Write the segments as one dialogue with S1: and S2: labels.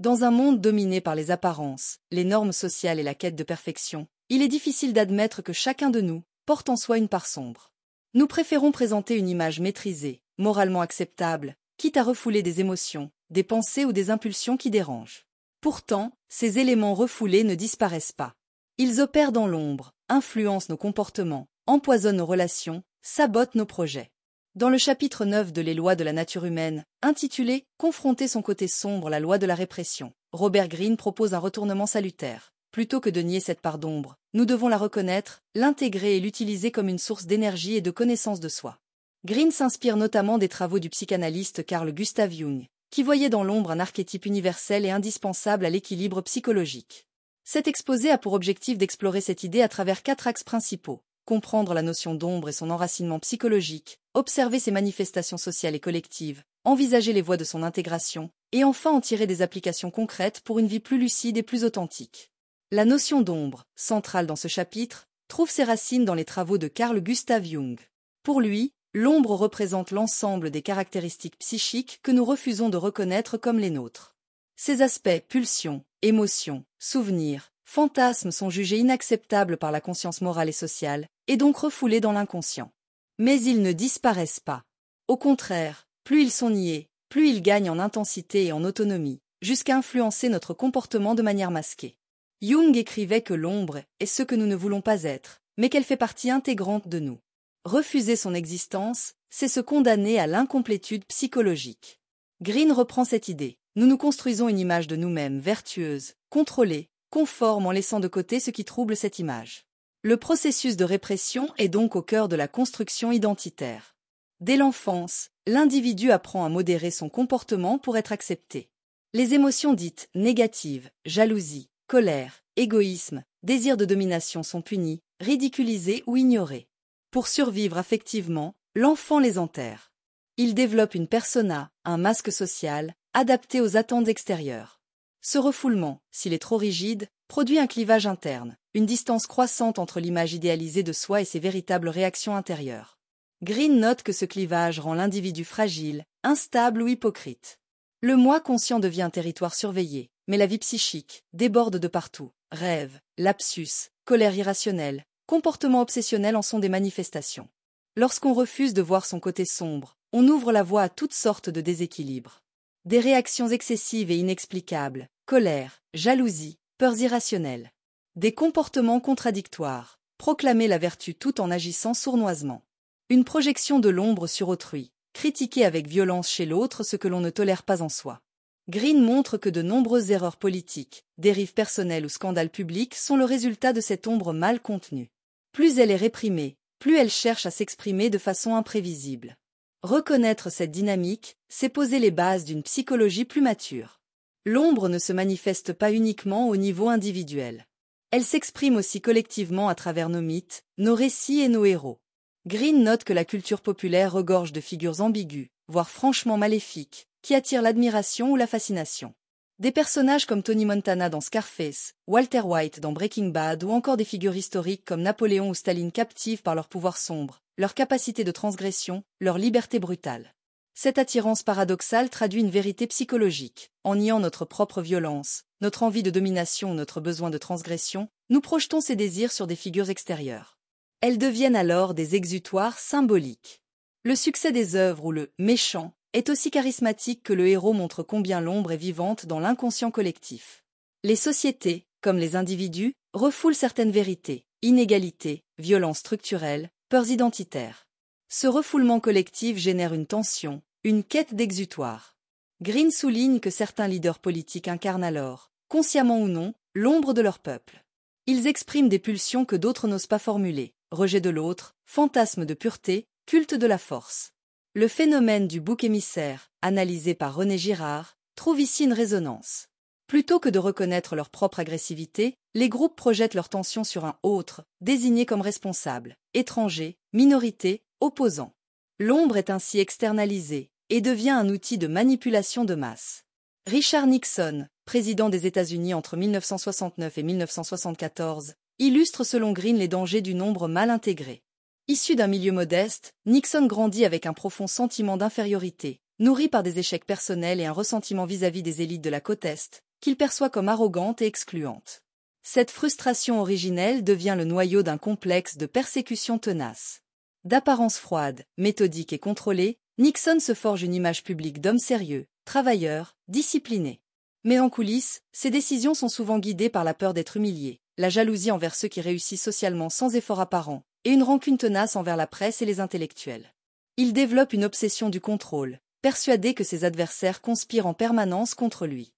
S1: Dans un monde dominé par les apparences, les normes sociales et la quête de perfection, il est difficile d'admettre que chacun de nous porte en soi une part sombre. Nous préférons présenter une image maîtrisée, moralement acceptable, quitte à refouler des émotions, des pensées ou des impulsions qui dérangent. Pourtant, ces éléments refoulés ne disparaissent pas. Ils opèrent dans l'ombre, influencent nos comportements, empoisonnent nos relations, sabotent nos projets. Dans le chapitre 9 de Les lois de la nature humaine, intitulé « Confronter son côté sombre, la loi de la répression », Robert Greene propose un retournement salutaire. Plutôt que de nier cette part d'ombre, nous devons la reconnaître, l'intégrer et l'utiliser comme une source d'énergie et de connaissance de soi. Greene s'inspire notamment des travaux du psychanalyste Carl Gustav Jung, qui voyait dans l'ombre un archétype universel et indispensable à l'équilibre psychologique. Cet exposé a pour objectif d'explorer cette idée à travers 4 axes principaux. Comprendre la notion d'ombre et son enracinement psychologique, observer ses manifestations sociales et collectives, envisager les voies de son intégration, et enfin en tirer des applications concrètes pour une vie plus lucide et plus authentique. La notion d'ombre, centrale dans ce chapitre, trouve ses racines dans les travaux de Carl Gustav Jung. Pour lui, l'ombre représente l'ensemble des caractéristiques psychiques que nous refusons de reconnaître comme les nôtres. Ces aspects, pulsions, émotions, souvenirs, fantasmes sont jugés inacceptables par la conscience morale et sociale, et donc refoulés dans l'inconscient. Mais ils ne disparaissent pas. Au contraire, plus ils sont niés, plus ils gagnent en intensité et en autonomie, jusqu'à influencer notre comportement de manière masquée. Jung écrivait que l'ombre est ce que nous ne voulons pas être, mais qu'elle fait partie intégrante de nous. Refuser son existence, c'est se condamner à l'incomplétude psychologique. Greene reprend cette idée. Nous nous construisons une image de nous-mêmes vertueuse, contrôlée, conforme en laissant de côté ce qui trouble cette image. Le processus de répression est donc au cœur de la construction identitaire. Dès l'enfance, l'individu apprend à modérer son comportement pour être accepté. Les émotions dites négatives, jalousie, colère, égoïsme, désir de domination sont punies, ridiculisées ou ignorées. Pour survivre affectivement, l'enfant les enterre. Il développe une persona, un masque social, adapté aux attentes extérieures. Ce refoulement, s'il est trop rigide, produit un clivage interne, une distance croissante entre l'image idéalisée de soi et ses véritables réactions intérieures. Greene note que ce clivage rend l'individu fragile, instable ou hypocrite. Le moi conscient devient un territoire surveillé, mais la vie psychique déborde de partout. Rêves, lapsus, colère irrationnelle, comportements obsessionnels en sont des manifestations. Lorsqu'on refuse de voir son côté sombre, on ouvre la voie à toutes sortes de déséquilibres. Des réactions excessives et inexplicables, colère, jalousie, peurs irrationnelles. Des comportements contradictoires, proclamer la vertu tout en agissant sournoisement. Une projection de l'ombre sur autrui, critiquer avec violence chez l'autre ce que l'on ne tolère pas en soi. Greene montre que de nombreuses erreurs politiques, dérives personnelles ou scandales publics sont le résultat de cette ombre mal contenue. Plus elle est réprimée, plus elle cherche à s'exprimer de façon imprévisible. Reconnaître cette dynamique, c'est poser les bases d'une psychologie plus mature. L'ombre ne se manifeste pas uniquement au niveau individuel. Elle s'exprime aussi collectivement à travers nos mythes, nos récits et nos héros. Greene note que la culture populaire regorge de figures ambiguës, voire franchement maléfiques, qui attirent l'admiration ou la fascination. Des personnages comme Tony Montana dans Scarface, Walter White dans Breaking Bad ou encore des figures historiques comme Napoléon ou Staline captivent par leur pouvoir sombre, leur capacité de transgression, leur liberté brutale. Cette attirance paradoxale traduit une vérité psychologique. En niant notre propre violence, notre envie de domination ou notre besoin de transgression, nous projetons ces désirs sur des figures extérieures. Elles deviennent alors des exutoires symboliques. Le succès des œuvres où le « méchant » est aussi charismatique que le héros montre combien l'ombre est vivante dans l'inconscient collectif. Les sociétés, comme les individus, refoulent certaines vérités, inégalités, violences structurelles, peurs identitaires. Ce refoulement collectif génère une tension, une quête d'exutoire. Greene souligne que certains leaders politiques incarnent alors, consciemment ou non, l'ombre de leur peuple. Ils expriment des pulsions que d'autres n'osent pas formuler, rejet de l'autre, fantasme de pureté, culte de la force. Le phénomène du bouc émissaire, analysé par René Girard, trouve ici une résonance. Plutôt que de reconnaître leur propre agressivité, les groupes projettent leur tension sur un autre, désigné comme responsable, étranger, minorité, opposant. L'ombre est ainsi externalisée et devient un outil de manipulation de masse. Richard Nixon, président des États-Unis entre 1969 et 1974, illustre selon Greene les dangers d'une ombre mal intégrée. Issu d'un milieu modeste, Nixon grandit avec un profond sentiment d'infériorité, nourri par des échecs personnels et un ressentiment vis-à-vis des élites de la côte Est, qu'il perçoit comme arrogante et excluante. Cette frustration originelle devient le noyau d'un complexe de persécution tenace. D'apparence froide, méthodique et contrôlée, Nixon se forge une image publique d'homme sérieux, travailleur, discipliné. Mais en coulisses, ses décisions sont souvent guidées par la peur d'être humilié, la jalousie envers ceux qui réussissent socialement sans effort apparent, et une rancune tenace envers la presse et les intellectuels. Il développe une obsession du contrôle, persuadé que ses adversaires conspirent en permanence contre lui.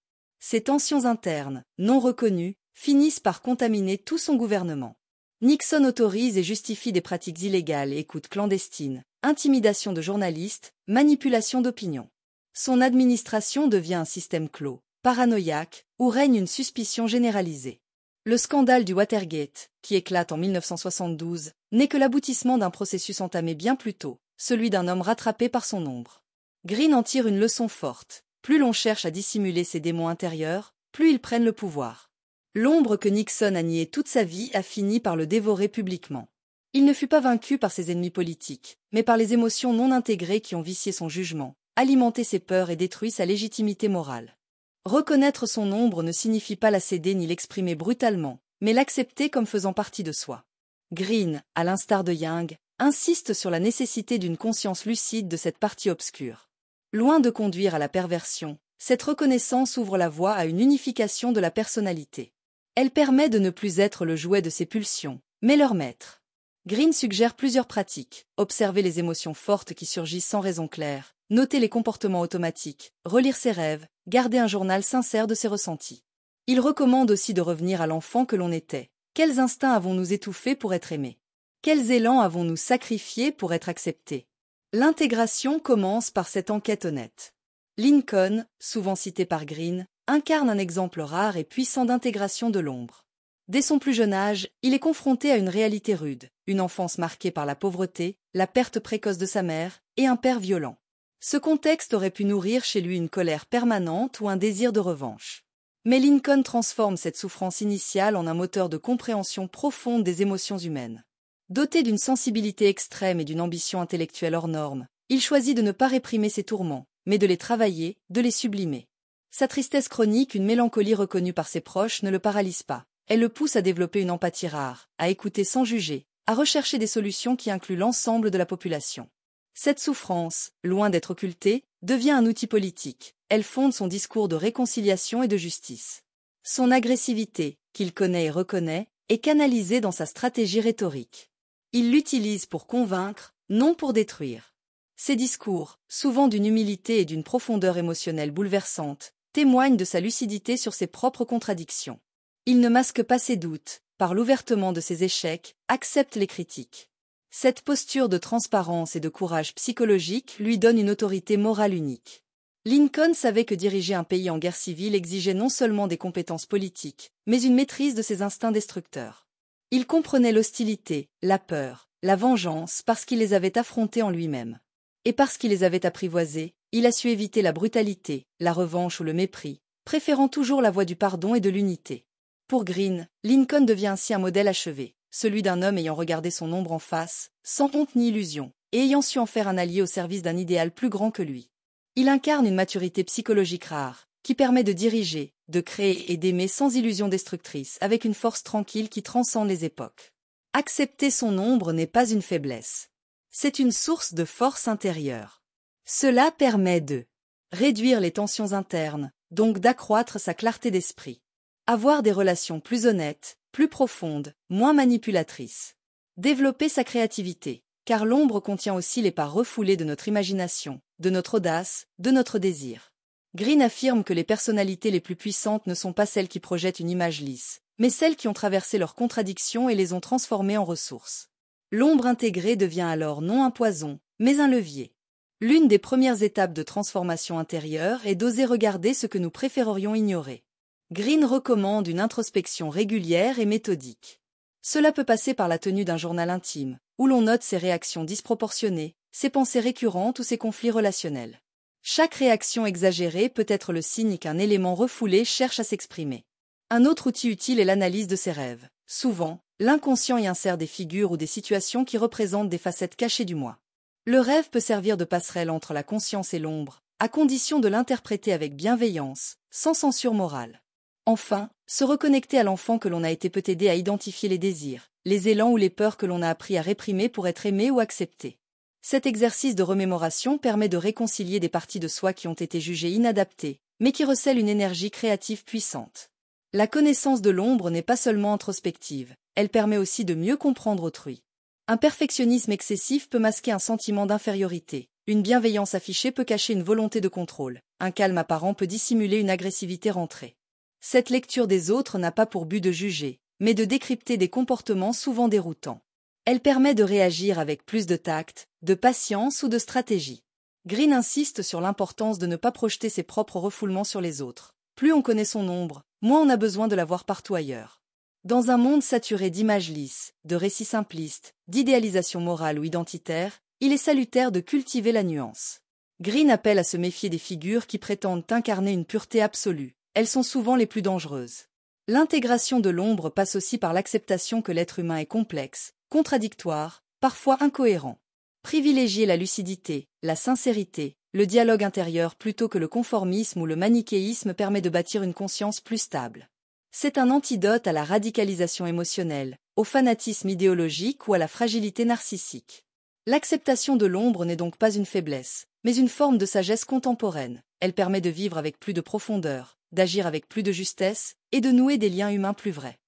S1: Ces tensions internes, non reconnues, finissent par contaminer tout son gouvernement. Nixon autorise et justifie des pratiques illégales et écoutes clandestines, intimidation de journalistes, manipulation d'opinion. Son administration devient un système clos, paranoïaque, où règne une suspicion généralisée. Le scandale du Watergate, qui éclate en 1972, n'est que l'aboutissement d'un processus entamé bien plus tôt, celui d'un homme rattrapé par son ombre. Greene en tire une leçon forte. Plus l'on cherche à dissimuler ses démons intérieurs, plus ils prennent le pouvoir. L'ombre que Nixon a niée toute sa vie a fini par le dévorer publiquement. Il ne fut pas vaincu par ses ennemis politiques, mais par les émotions non intégrées qui ont vicié son jugement, alimenté ses peurs et détruit sa légitimité morale. Reconnaître son ombre ne signifie pas la céder ni l'exprimer brutalement, mais l'accepter comme faisant partie de soi. Greene, à l'instar de Young, insiste sur la nécessité d'une conscience lucide de cette partie obscure. Loin de conduire à la perversion, cette reconnaissance ouvre la voie à une unification de la personnalité. Elle permet de ne plus être le jouet de ses pulsions, mais leur maître. Greene suggère plusieurs pratiques: observer les émotions fortes qui surgissent sans raison claire, noter les comportements automatiques, relire ses rêves, garder un journal sincère de ses ressentis. Il recommande aussi de revenir à l'enfant que l'on était. Quels instincts avons-nous étouffés pour être aimés? Quels élans avons-nous sacrifiés pour être acceptés? L'intégration commence par cette enquête honnête. Lincoln, souvent cité par Greene, incarne un exemple rare et puissant d'intégration de l'ombre. Dès son plus jeune âge, il est confronté à une réalité rude, une enfance marquée par la pauvreté, la perte précoce de sa mère et un père violent. Ce contexte aurait pu nourrir chez lui une colère permanente ou un désir de revanche. Mais Lincoln transforme cette souffrance initiale en un moteur de compréhension profonde des émotions humaines. Doté d'une sensibilité extrême et d'une ambition intellectuelle hors norme, il choisit de ne pas réprimer ses tourments, mais de les travailler, de les sublimer. Sa tristesse chronique, une mélancolie reconnue par ses proches, ne le paralyse pas. Elle le pousse à développer une empathie rare, à écouter sans juger, à rechercher des solutions qui incluent l'ensemble de la population. Cette souffrance, loin d'être occultée, devient un outil politique. Elle fonde son discours de réconciliation et de justice. Son agressivité, qu'il connaît et reconnaît, est canalisée dans sa stratégie rhétorique. Il l'utilise pour convaincre, non pour détruire. Ses discours, souvent d'une humilité et d'une profondeur émotionnelle bouleversante, témoignent de sa lucidité sur ses propres contradictions. Il ne masque pas ses doutes, parle ouvertement de ses échecs, accepte les critiques. Cette posture de transparence et de courage psychologique lui donne une autorité morale unique. Lincoln savait que diriger un pays en guerre civile exigeait non seulement des compétences politiques, mais une maîtrise de ses instincts destructeurs. Il comprenait l'hostilité, la peur, la vengeance parce qu'il les avait affrontés en lui-même. Et parce qu'il les avait apprivoisés, il a su éviter la brutalité, la revanche ou le mépris, préférant toujours la voie du pardon et de l'unité. Pour Greene, Lincoln devient ainsi un modèle achevé, celui d'un homme ayant regardé son ombre en face, sans honte ni illusion, et ayant su en faire un allié au service d'un idéal plus grand que lui. Il incarne une maturité psychologique rare, qui permet de diriger, de créer et d'aimer sans illusion destructrice, avec une force tranquille qui transcende les époques. Accepter son ombre n'est pas une faiblesse. C'est une source de force intérieure. Cela permet de réduire les tensions internes, donc d'accroître sa clarté d'esprit. Avoir des relations plus honnêtes, plus profondes, moins manipulatrices. Développer sa créativité, car l'ombre contient aussi les parts refoulées de notre imagination, de notre audace, de notre désir. Greene affirme que les personnalités les plus puissantes ne sont pas celles qui projettent une image lisse, mais celles qui ont traversé leurs contradictions et les ont transformées en ressources. L'ombre intégrée devient alors non un poison, mais un levier. L'une des premières étapes de transformation intérieure est d'oser regarder ce que nous préférerions ignorer. Greene recommande une introspection régulière et méthodique. Cela peut passer par la tenue d'un journal intime, où l'on note ses réactions disproportionnées, ses pensées récurrentes ou ses conflits relationnels. Chaque réaction exagérée peut être le signe qu'un élément refoulé cherche à s'exprimer. Un autre outil utile est l'analyse de ses rêves. Souvent, l'inconscient y insère des figures ou des situations qui représentent des facettes cachées du moi. Le rêve peut servir de passerelle entre la conscience et l'ombre, à condition de l'interpréter avec bienveillance, sans censure morale. Enfin, se reconnecter à l'enfant que l'on a été peut aider à identifier les désirs, les élans ou les peurs que l'on a appris à réprimer pour être aimé ou accepté. Cet exercice de remémoration permet de réconcilier des parties de soi qui ont été jugées inadaptées, mais qui recèlent une énergie créative puissante. La connaissance de l'ombre n'est pas seulement introspective, elle permet aussi de mieux comprendre autrui. Un perfectionnisme excessif peut masquer un sentiment d'infériorité, une bienveillance affichée peut cacher une volonté de contrôle, un calme apparent peut dissimuler une agressivité rentrée. Cette lecture des autres n'a pas pour but de juger, mais de décrypter des comportements souvent déroutants. Elle permet de réagir avec plus de tact, de patience ou de stratégie. Green insiste sur l'importance de ne pas projeter ses propres refoulements sur les autres. Plus on connaît son ombre, moins on a besoin de la voir partout ailleurs. Dans un monde saturé d'images lisses, de récits simplistes, d'idéalisation morale ou identitaire, il est salutaire de cultiver la nuance. Green appelle à se méfier des figures qui prétendent incarner une pureté absolue. Elles sont souvent les plus dangereuses. L'intégration de l'ombre passe aussi par l'acceptation que l'être humain est complexe, contradictoire, parfois incohérent. Privilégier la lucidité, la sincérité, le dialogue intérieur plutôt que le conformisme ou le manichéisme permet de bâtir une conscience plus stable. C'est un antidote à la radicalisation émotionnelle, au fanatisme idéologique ou à la fragilité narcissique. L'acceptation de l'ombre n'est donc pas une faiblesse, mais une forme de sagesse contemporaine. Elle permet de vivre avec plus de profondeur, d'agir avec plus de justesse et de nouer des liens humains plus vrais.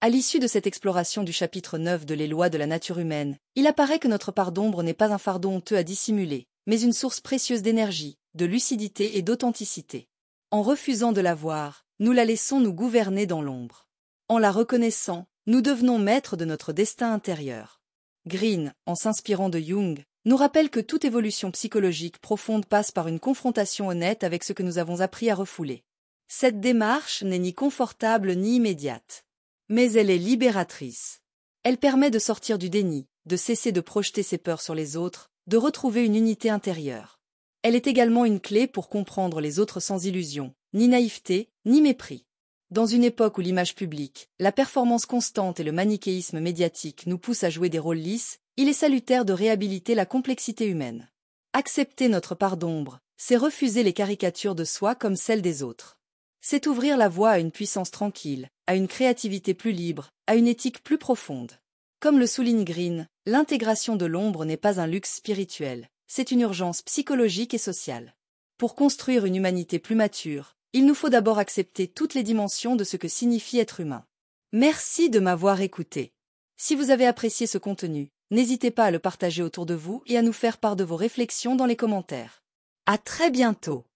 S1: À l'issue de cette exploration du chapitre 9 de Les lois de la nature humaine, il apparaît que notre part d'ombre n'est pas un fardeau honteux à dissimuler, mais une source précieuse d'énergie, de lucidité et d'authenticité. En refusant de la voir, nous la laissons nous gouverner dans l'ombre. En la reconnaissant, nous devenons maîtres de notre destin intérieur. Green, en s'inspirant de Jung, nous rappelle que toute évolution psychologique profonde passe par une confrontation honnête avec ce que nous avons appris à refouler. Cette démarche n'est ni confortable ni immédiate. Mais elle est libératrice. Elle permet de sortir du déni, de cesser de projeter ses peurs sur les autres, de retrouver une unité intérieure. Elle est également une clé pour comprendre les autres sans illusion, ni naïveté, ni mépris. Dans une époque où l'image publique, la performance constante et le manichéisme médiatique nous poussent à jouer des rôles lisses, il est salutaire de réhabiliter la complexité humaine. Accepter notre part d'ombre, c'est refuser les caricatures de soi comme celles des autres. C'est ouvrir la voie à une puissance tranquille, à une créativité plus libre, à une éthique plus profonde. Comme le souligne Green, l'intégration de l'ombre n'est pas un luxe spirituel, c'est une urgence psychologique et sociale. Pour construire une humanité plus mature, il nous faut d'abord accepter toutes les dimensions de ce que signifie être humain. Merci de m'avoir écouté. Si vous avez apprécié ce contenu, n'hésitez pas à le partager autour de vous et à nous faire part de vos réflexions dans les commentaires. À très bientôt!